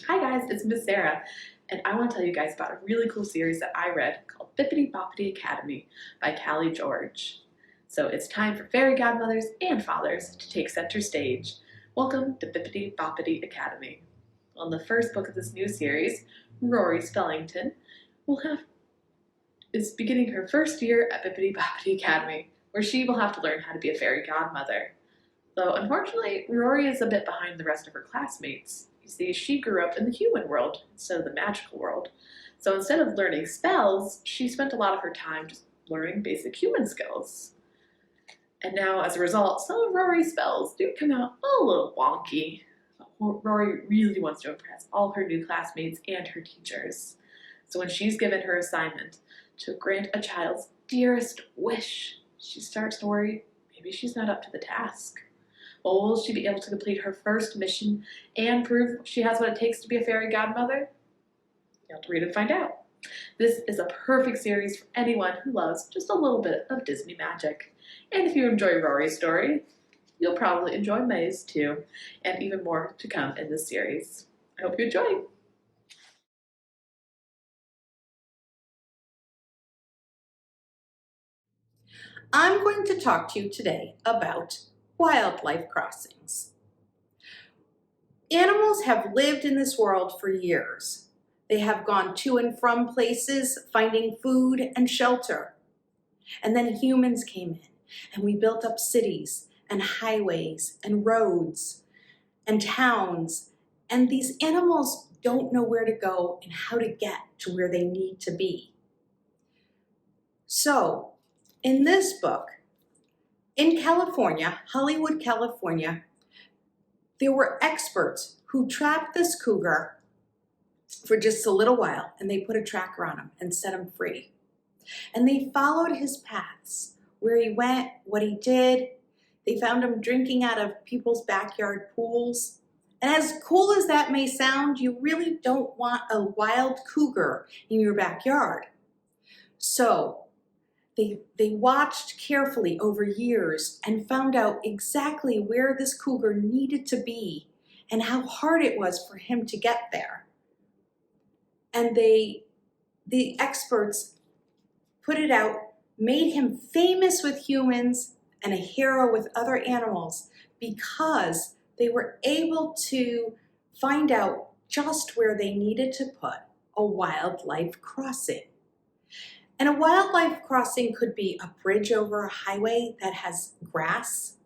Hi guys, it's Miss Sarah, and I want to tell you guys about a really cool series that I read called Bibbidi Bobbidi Academy by Kallie George. So it's time for fairy godmothers and fathers to take center stage. Welcome to Bibbidi Bobbidi Academy. Well, in the first book of this new series, Rory Spellington is beginning her first year at Bibbidi Bobbidi Academy, where she will have to learn how to be a fairy godmother. Though unfortunately, Rory is a bit behind the rest of her classmates. You see, she grew up in the human world instead of the magical world. So instead of learning spells, she spent a lot of her time just learning basic human skills. And now, as a result, some of Rory's spells do come out a little wonky. Rory really wants to impress all her new classmates and her teachers. So when she's given her assignment to grant a child's dearest wish, she starts to worry maybe she's not up to the task. Well, will she be able to complete her first mission and prove she has what it takes to be a fairy godmother? You have to read and find out. This is a perfect series for anyone who loves just a little bit of Disney magic. And if you enjoy Rory's story, you'll probably enjoy May's too, and even more to come in this series. I hope you enjoy. I'm going to talk to you today about wildlife crossings. Animals have lived in this world for years. They have gone to and from places, finding food and shelter. And then humans came in, and we built up cities and highways and roads and towns. And these animals don't know where to go and how to get to where they need to be. So, in this book, in California, Hollywood, California, there were experts who trapped this cougar for just a little while, and they put a tracker on him and set him free. And they followed his paths, where he went, what he did. They found him drinking out of people's backyard pools. And as cool as that may sound, you really don't want a wild cougar in your backyard. So they watched carefully over years and found out exactly where this cougar needed to be and how hard it was for him to get there. And the experts put it out, made him famous with humans and a hero with other animals because they were able to find out just where they needed to put a wildlife crossing. And a wildlife crossing could be a bridge over a highway that has grass,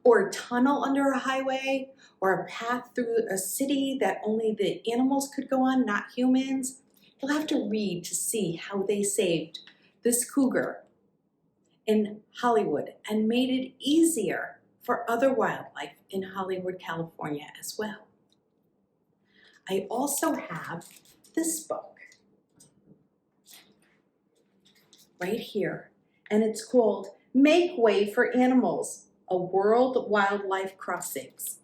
or a tunnel under a highway, or a path through a city that only the animals could go on, not humans. You'll have to read to see how they saved this cougar in Hollywood and made it easier for other wildlife in Hollywood, California as well. I also have this book right here, and it's called Make Way for Animals, A World Wildlife Crossings.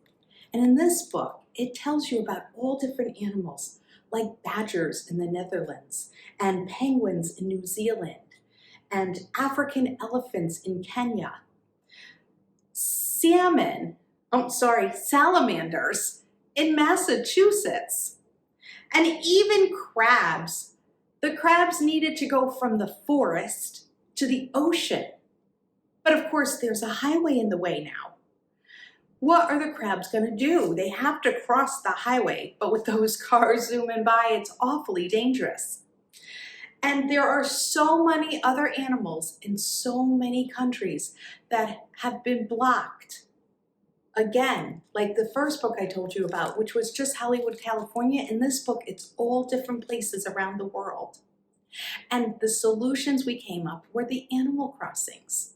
And in this book, it tells you about all different animals, like badgers in the Netherlands, and penguins in New Zealand, and African elephants in Kenya, salamanders in Massachusetts, and even crabs. The crabs needed to go from the forest to the ocean. But of course, there's a highway in the way now. What are the crabs going to do? They have to cross the highway, but with those cars zooming by, it's awfully dangerous. And there are so many other animals in so many countries that have been blocked. Again, like the first book I told you about, which was just Hollywood, California. In this book, it's all different places around the world. And the solutions we came up were the animal crossings.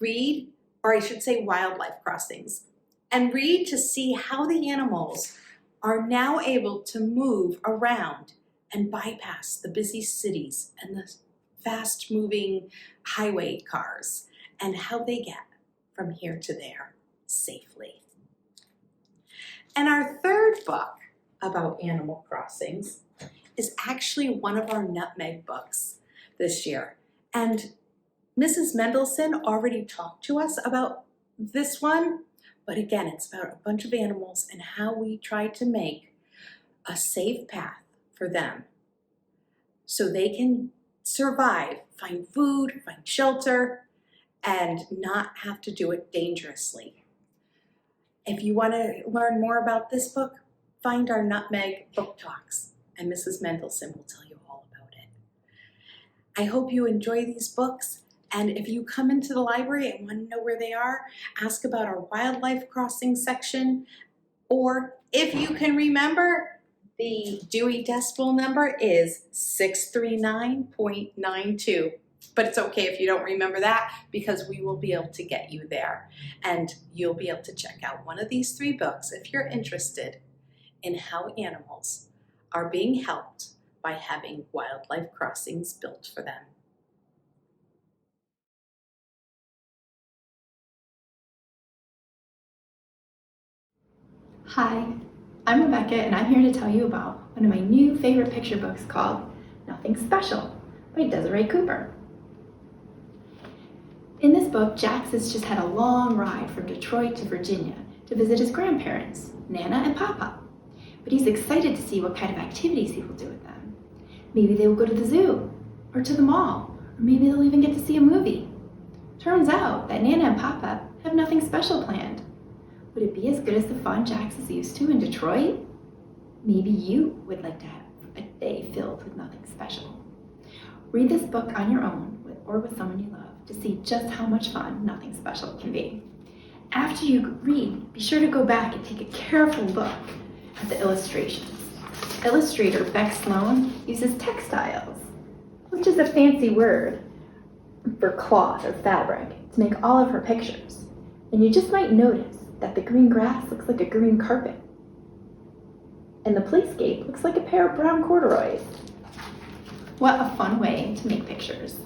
Read, or I should say wildlife crossings, and read to see how the animals are now able to move around and bypass the busy cities and the fast-moving highway cars, and how they get from here to there safely. And our third book about animal crossings is actually one of our nutmeg books this year. And Mrs. Mendelson already talked to us about this one, but again, it's about a bunch of animals and how we try to make a safe path for them so they can survive, find food, find shelter, and not have to do it dangerously. If you want to learn more about this book, find our Nutmeg Booktalks, and Mrs. Mendelsohn will tell you all about it. I hope you enjoy these books, and if you come into the library and want to know where they are, ask about our wildlife crossing section, or if you can remember, the Dewey Decimal number is 639.92. But it's okay if you don't remember that, because we will be able to get you there. And you'll be able to check out one of these 3 books if you're interested in how animals are being helped by having wildlife crossings built for them. Hi, I'm Rebecca, and I'm here to tell you about one of my new favorite picture books called Nothing Special by Desiree Cooper. In this book, Jax has just had a long ride from Detroit to Virginia to visit his grandparents, Nana and Papa. But he's excited to see what kind of activities he will do with them. Maybe they will go to the zoo, or to the mall, or maybe they'll even get to see a movie. Turns out that Nana and Papa have nothing special planned. Would it be as good as the fun Jax is used to in Detroit? Maybe you would like to have a day filled with nothing special. Read this book on your own or with someone you love to see just how much fun Nothing Special can be. After you read, be sure to go back and take a careful look at the illustrations. Illustrator Beck Sloan uses textiles, which is a fancy word for cloth or fabric, to make all of her pictures. And you just might notice that the green grass looks like a green carpet, and the playscape looks like a pair of brown corduroys. What a fun way to make pictures.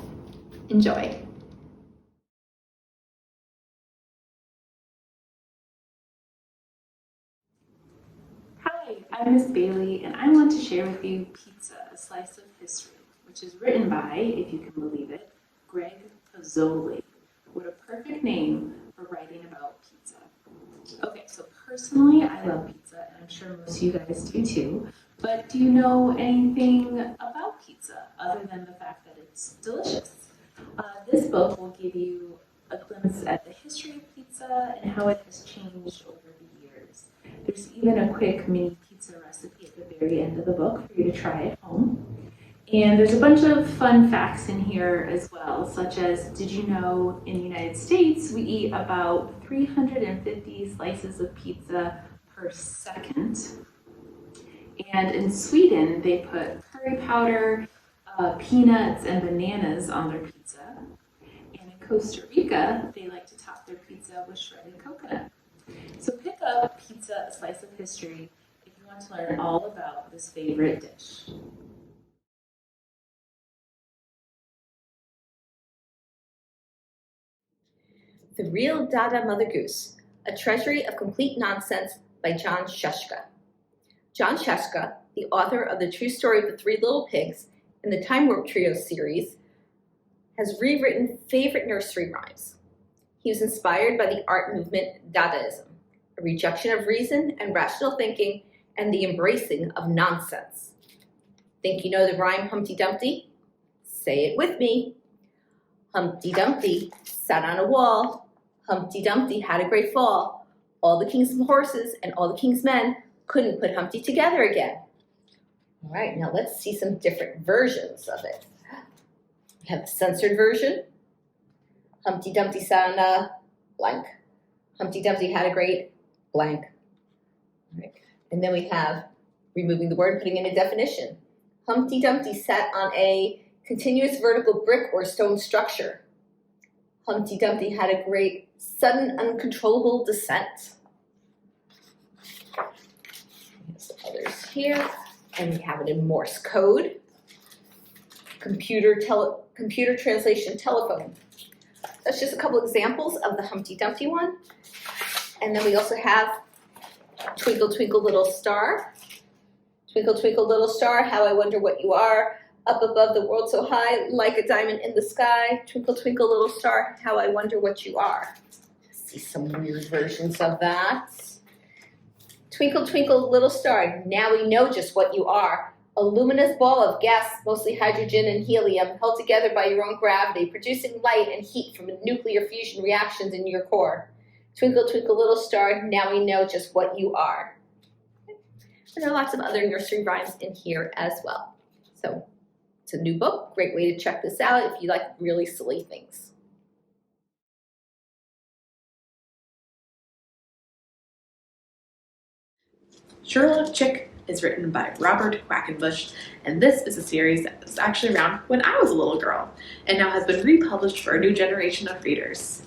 Enjoy. Hi, I'm Miss Bailey, and I want to share with you Pizza, a Slice of History, which is written by, if you can believe it, Greg Pizzoli. What a perfect name for writing about pizza. Okay, so personally, I love pizza, and I'm sure most of you guys do too. But do you know anything about pizza other than the fact that it's delicious? This book will give you a glimpse at the history of pizza and how it has changed over the years. There's even a quick mini pizza recipe at the very end of the book for you to try at home. And there's a bunch of fun facts in here as well, such as, did you know in the United States we eat about 350 slices of pizza per second? And in Sweden, they put curry powder, peanuts, and bananas on their pizza. And in Costa Rica, they like to top their pizza with shredded coconut. So pick up Pizza, a Slice of History if you want to learn all about this favorite dish. The Real Dada Mother Goose, A Treasury of Complete Nonsense by John Scieska. John Scieska, the author of The True Story of the Three Little Pigs and the Time Warp Trio series, has rewritten favorite nursery rhymes. He was inspired by the art movement Dadaism, a rejection of reason and rational thinking and the embracing of nonsense. Think you know the rhyme Humpty Dumpty? Say it with me. Humpty Dumpty sat on a wall. Humpty Dumpty had a great fall. All the king's horses and all the king's men couldn't put Humpty together again. All right, now let's see some different versions of it. We have the censored version. Humpty Dumpty sat on a blank. Humpty Dumpty had a great blank. All right. And then we have removing the word, putting in a definition. Humpty Dumpty sat on a continuous vertical brick or stone structure. Humpty Dumpty had a great sudden uncontrollable descent. There's others here, and we have it in Morse code. Computer translation telephone. That's just a couple examples of the Humpty Dumpty one. And then we also have Twinkle Twinkle Little Star. Twinkle Twinkle Little Star, how I wonder what you are. Up above the world so high, like a diamond in the sky. Twinkle Twinkle Little Star, how I wonder what you are. See some weird versions of that. Twinkle, twinkle, little star, now we know just what you are. A luminous ball of gas, mostly hydrogen and helium, held together by your own gravity, producing light and heat from nuclear fusion reactions in your core. Twinkle, twinkle, little star, now we know just what you are. And there are lots of other nursery rhymes in here as well. So it's a new book, great way to check this out if you like really silly things. Sherlock Chick is written by Robert Quackenbush, and this is a series that was actually around when I was a little girl, and now has been republished for a new generation of readers.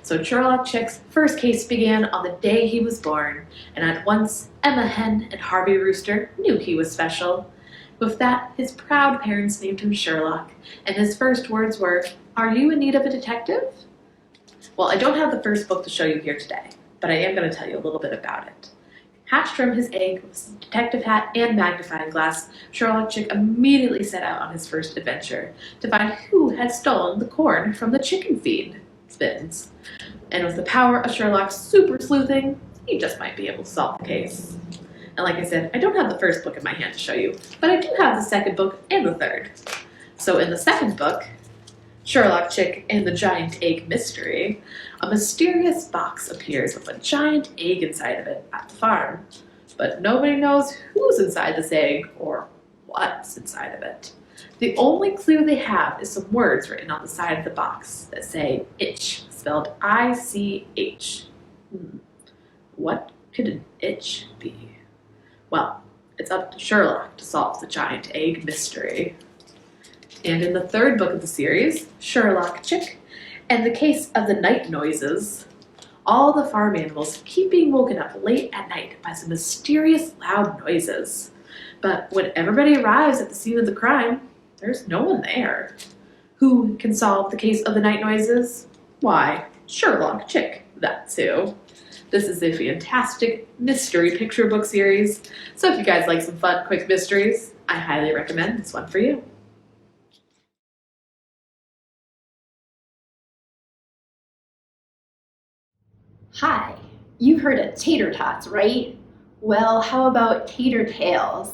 So Sherlock Chick's first case began on the day he was born, and at once Emma Hen and Harvey Rooster knew he was special. With that, his proud parents named him Sherlock, and his first words were, "Are you in need of a detective?" Well, I don't have the first book to show you here today, but I am going to tell you a little bit about it. Hatched from his egg with a detective hat and magnifying glass, Sherlock Chick immediately set out on his first adventure to find who had stolen the corn from the chicken feed bins. And with the power of Sherlock's super sleuthing, he just might be able to solve the case. And like I said, I don't have the first book in my hand to show you, but I do have the second book and the third. So in the second book, Sherlock Chick and the Giant Egg Mystery, a mysterious box appears with a giant egg inside of it at the farm. But nobody knows who's inside this egg or what's inside of it. The only clue they have is some words written on the side of the box that say itch, spelled I-C-H. What could an itch be? Well, it's up to Sherlock to solve the giant egg mystery. And in the third book of the series, Sherlock Chick and the Case of the Night Noises, all the farm animals keep being woken up late at night by some mysterious loud noises. But when everybody arrives at the scene of the crime, there's no one there. Who can solve the case of the night noises? Why, Sherlock Chick, that's who. This is a fantastic mystery picture book series, so if you guys like some fun, quick mysteries, I highly recommend this one for you. Hi, you've heard of tater tots, right? Well, how about tater tales?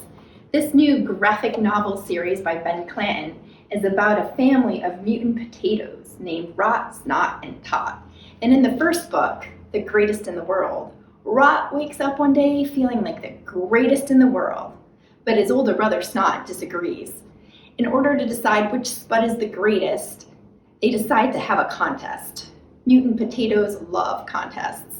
This new graphic novel series by Ben Clanton is about a family of mutant potatoes named Rot, Snot, and Tot. And in the first book, The Greatest in the World, Rot wakes up one day feeling like the greatest in the world, but his older brother Snot disagrees. In order to decide which spud is the greatest, they decide to have a contest. Mutant potatoes love contests.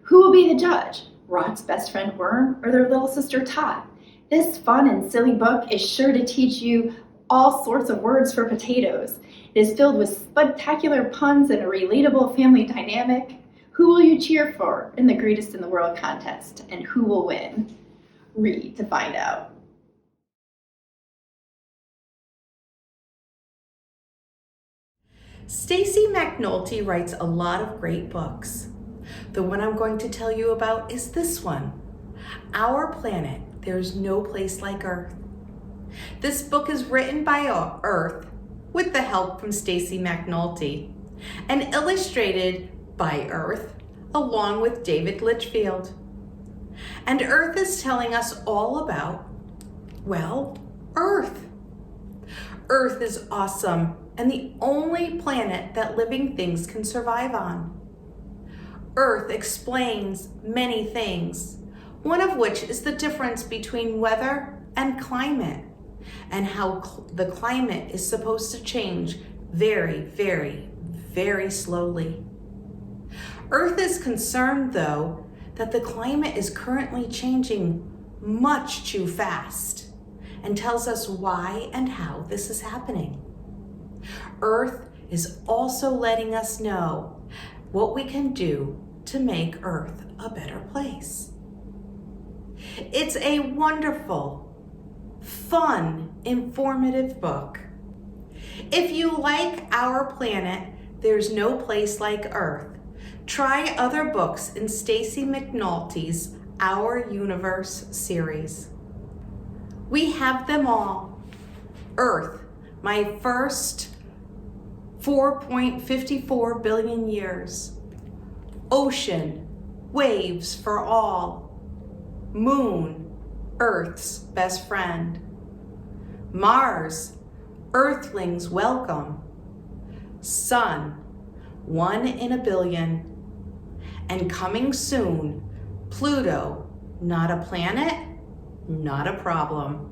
Who will be the judge? Rot's best friend Worm or their little sister Tot? This fun and silly book is sure to teach you all sorts of words for potatoes. It is filled with spectacular puns and a relatable family dynamic. Who will you cheer for in the Greatest in the World contest, and who will win? Read to find out. Stacy McAnulty writes a lot of great books. The one I'm going to tell you about is this one, Our Planet, There's No Place Like Earth. This book is written by Earth with the help from Stacy McAnulty and illustrated by Earth along with David Litchfield. And Earth is telling us all about, well, Earth. Earth is awesome and the only planet that living things can survive on. Earth explains many things, one of which is the difference between weather and climate, and how the climate is supposed to change very, very, very slowly. Earth is concerned, though, that the climate is currently changing much too fast, and tells us why and how this is happening. Earth is also letting us know what we can do to make Earth a better place. It's a wonderful, fun, informative book. If you like Our Planet, There's No Place Like Earth, try other books in Stacy McAnulty's Our Universe series. We have them all. Earth, my first 4.54 billion years. Ocean, waves for all. Moon, Earth's best friend. Mars, Earthlings welcome. Sun, 1 in a billion. And coming soon, Pluto, not a planet, not a problem.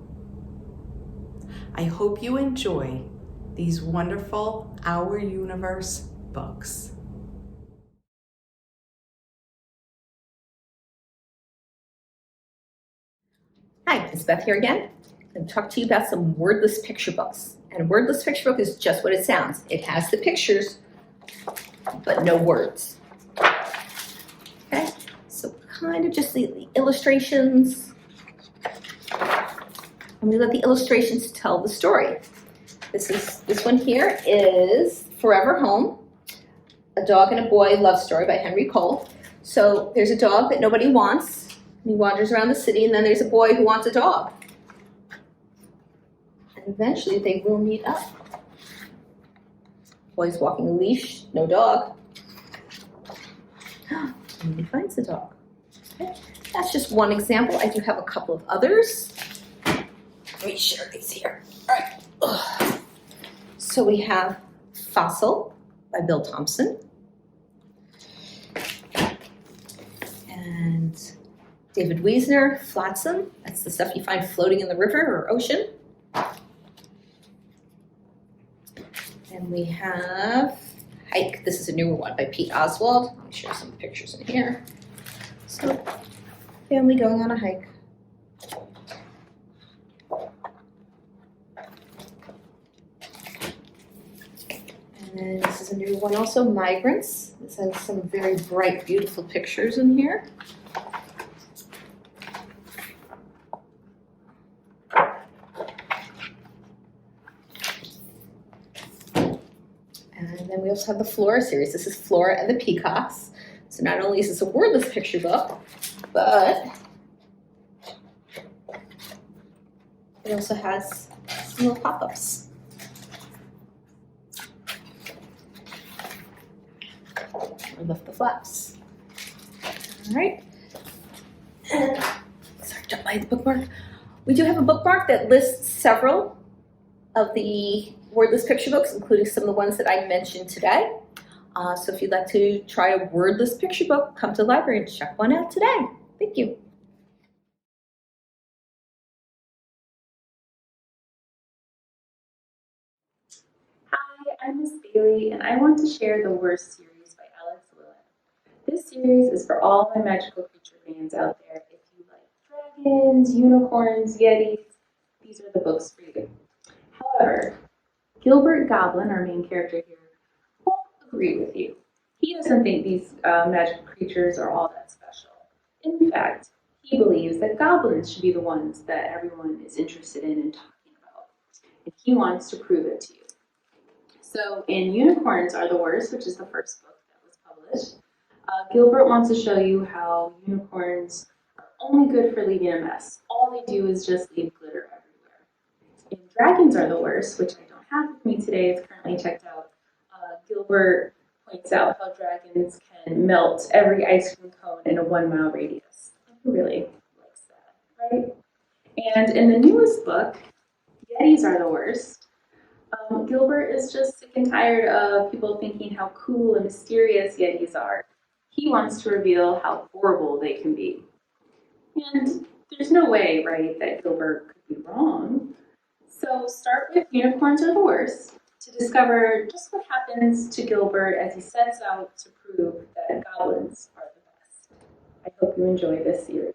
I hope you enjoy these wonderful Our Universe books. Hi, it's Beth here again. I'm going to talk to you about some wordless picture books. And a wordless picture book is just what it sounds. It has the pictures, but no words. Okay, so kind of just the illustrations. And we let the illustrations tell the story. This one here is Forever Home, a dog and a boy love story by Henry Cole. So there's a dog that nobody wants. He wanders around the city, and then there's a boy who wants a dog. And eventually they will meet up. Boy's walking a leash, no dog. And he finds the dog. Okay. That's just one example. I do have a couple of others. Let me share these here. All right. Ugh. So we have Fossil by Bill Thompson. And David Wiesner, Flotsam. That's the stuff you find floating in the river or ocean. And we have Hike. This is a newer one by Pete Oswald. Let me share some pictures in here. So, family going on a hike. And then this is a new one also, Migrants. This has some very bright, beautiful pictures in here. And then we also have the Flora series. This is Flora and the Peacocks. So not only is this a wordless picture book, but it also has some little pop-ups. I lift the flaps. All right. And, sorry, don't mind the bookmark. We do have a bookmark that lists several of the wordless picture books, including some of the ones that I mentioned today. So if you'd like to try a wordless picture book, come to the library and check one out today. Thank you. Hi, I'm Miss Bailey, and I want to share the Worst series by Alex Willett. This series is for all my magical creature fans out there. If you like dragons, unicorns, yetis, these are the books for you. However, Gilbert Goblin, our main character here, won't agree with you. He doesn't think these magical creatures are all that special. In fact, he believes that goblins should be the ones that everyone is interested in and talking about. And he wants to prove it to you. So in Unicorns Are the Worst, which is the first book that was published, Gilbert wants to show you how unicorns are only good for leaving a mess. All they do is just leave glitter everywhere. In Dragons Are the Worst, which I don't have with me today, it's currently checked out, Gilbert points out how dragons can melt every ice cream cone in a 1 mile radius. Who really likes that, right? And in the newest book, Yetis Are the Worst, Gilbert is just sick and tired of people thinking how cool and mysterious Yetis are. He wants to reveal how horrible they can be. And there's no way, right, that Gilbert could be wrong. So start with Unicorns Are the Worst to discover just what happens to Gilbert as he sets out to prove that goblins are the best. I hope you enjoy this series.